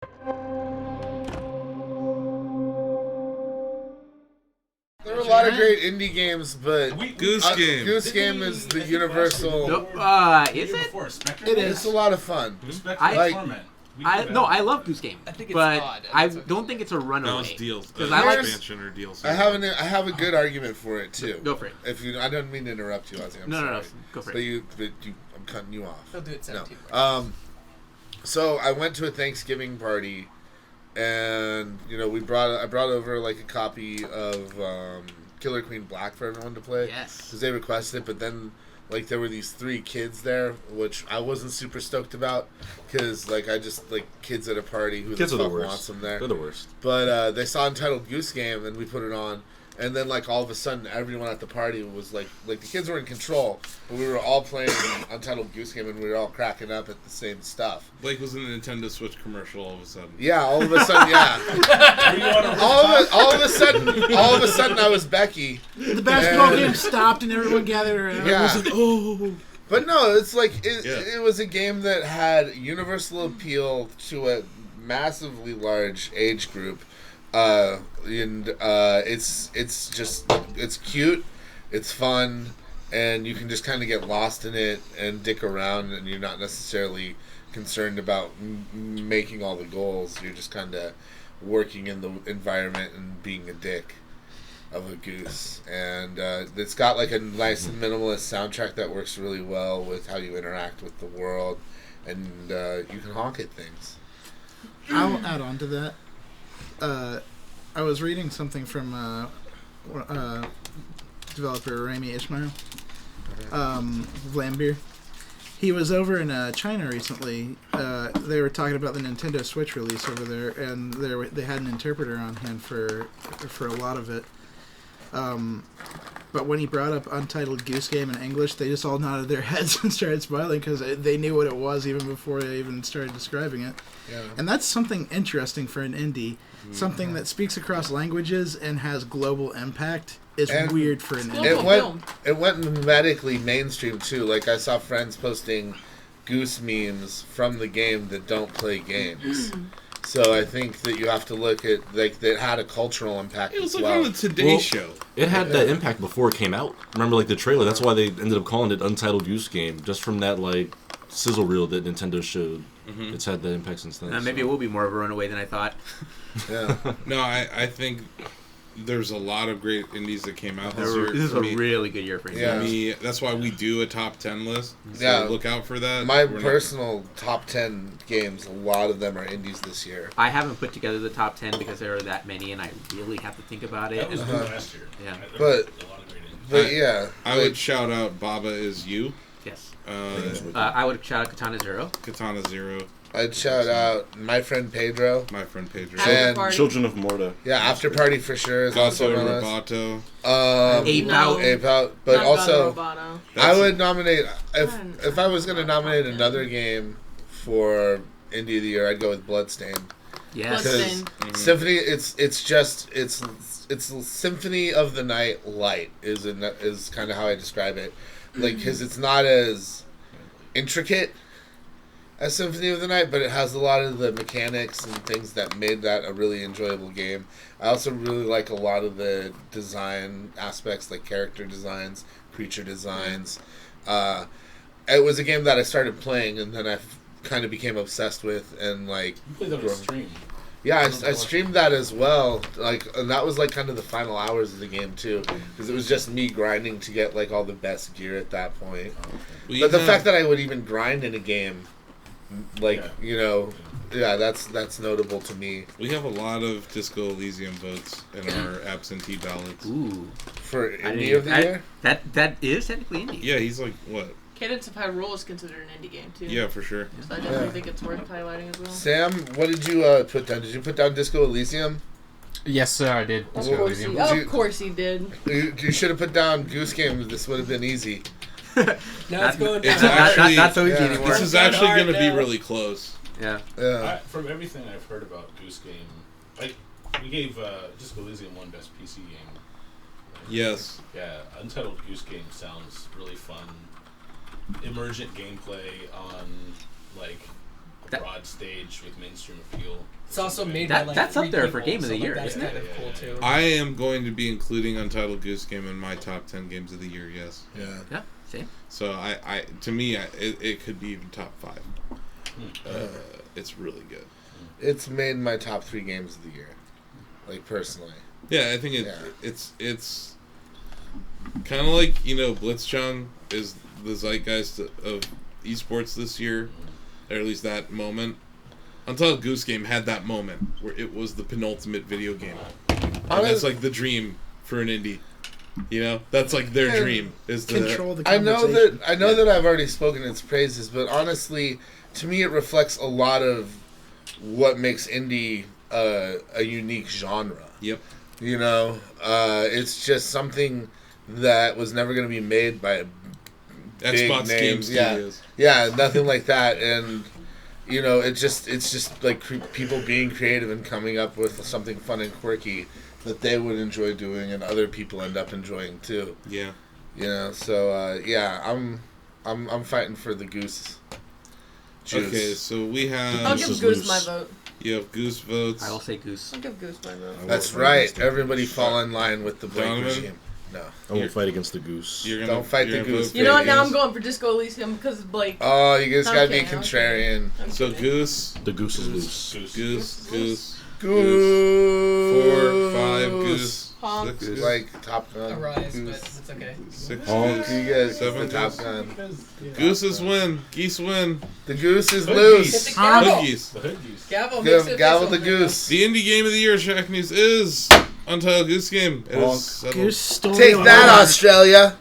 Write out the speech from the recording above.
There were a lot of great indie games, but Goose Game. Goose Game is the universal. Nope. Is it? It is. It's a lot of fun. I love Goose Game. I think it's but odd. I don't think it's a runaway. No, it's deals. Because I like expansion or DLC. I have a good argument for it too. Go for it. I don't mean to interrupt you, Ozzy. I'm sorry. No. Go for but it. I'm cutting you off. He'll do it 17. No. So I went to a Thanksgiving party, and I brought over like a copy of Killer Queen Black for everyone to play. Yes. Because they requested it, but then like there were these 3 kids there, which I wasn't super stoked about, because like I just like kids at a party who Kids the are the fuck worst. wants them there. They're the worst. But they saw Untitled Goose Game, and we put it on. And then, like, all of a sudden, everyone at the party was, like the kids were in control, but we were all playing Untitled Goose Game, and we were all cracking up at the same stuff. Blake was in a Nintendo Switch commercial all of a sudden. Yeah, all of a sudden, yeah. all of a sudden, I was Becky. The basketball game stopped, and everyone gathered around. Yeah. It was like, oh. But no, it's like, it was a game that had universal appeal to a massively large age group. It's cute, it's fun, and you can just kind of get lost in it and dick around, and you're not necessarily concerned about making all the goals. You're just kind of working in the environment and being a dick of a goose. And it's got like a nice minimalist soundtrack that works really well with how you interact with the world, and you can honk at things. I'll add on to that. I was reading something from developer Rami Ismail, Vlambeer. He was over in China recently. They were talking about the Nintendo Switch release over there, and they had an interpreter on hand for a lot of it. But when he brought up Untitled Goose Game in English, they just all nodded their heads and started smiling because they knew what it was even before they even started describing it. Yeah. And that's something interesting for an indie. Something that speaks across languages and has global impact is weird for an indie. It went medically mainstream too. Like I saw friends posting goose memes from the game that don't play games. So I think that you have to look at like that had a cultural impact. It was as like well. on the Today Show. It had that impact before it came out. Remember, like the trailer. That's why they ended up calling it Untitled Goose Game, just from that like sizzle reel that Nintendo showed. Mm-hmm. It's had that impact since then. Maybe it will be more of a runaway than I thought. Yeah. No, I think there's a lot of great indies that came out this year. This is a really good year for indies. Yeah. For me, that's why we do a top 10 list. So Yeah. look out for that. My personal top 10 games, a lot of them are indies this year. I haven't put together the top 10 because there are that many, and I really have to think about it. That was good last year. Yeah. But- A lot of great indies. But yeah, I would shout out Baba Is You, Yes. Katana I would shout out Katana Zero. Zero, I'd shout out My Friend Pedro. My Friend Pedro, And Children of Morta. yeah, After Party for sure is also Gato on the list. Roboto. Ape No. Out. Ape Out, but Not also Roboto. I would nominate if I was going to nominate another game for Indie of the Year, I'd go with Bloodstained. Yes. Bloodstained. Symphony, it's Symphony of the Night light is kind of how I describe it, like because it's not as intricate as Symphony of the Night, but it has a lot of the mechanics and things that made that a really enjoyable game. I also really like a lot of the design aspects, like character designs, creature designs. It was a game that I started playing and then I kind of became obsessed with, and like You played that on stream. yeah, I streamed that as well. Like, and that was like kind of the final hours of the game too, because it was just me grinding to get like all the best gear at that point. But the fact that I would even grind in a game, like that's notable to me. We have a lot of Disco Elysium votes in our absentee ballots. Ooh. For Indie of the Year? That is technically indie. Yeah, he's like, what? Cadence of Hyrule is considered an indie game too. Yeah, for sure. So I definitely think it's worth highlighting as well. Sam, what did you put down? Did you put down Disco Elysium? Yes, sir, I did. Of course he did. You should have put down Goose Game. This would have been easy. Now it's going It's down. actually- not so easy yeah. anymore. This is It's actually hard going to be now. really close. Yeah. Yeah. From everything I've heard about Goose Game, like we gave Disco Elysium one best PC game. Yes. Yeah, Untitled Goose Game sounds really fun. Emergent gameplay on like broad stage with mainstream appeal. It's also made That- by like that's up 3 there for people, game of the so, year, That's isn't kind it? of cool too. I am going to be including Untitled Goose Game in my top 10 games of the year. Yes. Yeah. Yeah, same. So to me, it could be even top 5. It's really good. It's made my top 3 games of the year. Like, personally. Yeah, I think Yeah. it's kind of like, Blitzchung is the zeitgeist of esports this year, or at least that moment. Untitled Goose Game had that moment where it was the penultimate video game. And that's like the dream for an indie. That's like their dream is to Control the I know conversation. that I've already spoken its praises, but honestly, to me, it reflects a lot of what makes indie a unique genre. Yep. It's just something that was never going to be made by big Xbox Game names. Studios. Yeah, nothing like that, and it's just like people being creative and coming up with something fun and quirky that they would enjoy doing, and other people end up enjoying too. Yeah. So I'm fighting for the Goose juice. Okay, so we have. I'll Goose give is Goose loose. my vote. You have Goose votes. I will say Goose. I'll give Goose my vote. That's right. Everybody fall in line with the Blake Donovan? regime. No. I won't fight against the goose. Don't fight the goose. You know what? Now Goose. I'm going for Disco Elysium because of Blake. Oh, you guys gotta be Okay, contrarian. I'm So kidding. Goose, The goose is loose. Goose, Goose. 4, 5, Goose, Honks. 6, Like Top Gun. A rise, but Goose. it's okay. 6, Honks. Goose. You guys, 7 the Top Goose. Gun. Gooses win. Geese win. The goose is Hood loose. geese. Gavel. Hood Geese. The hood use. Gavel makes Give it gavel official. the goose. The indie game of the year, Shacknews, is Untitled Goose Game. It is settled. Goose stole Take the that, award. Australia.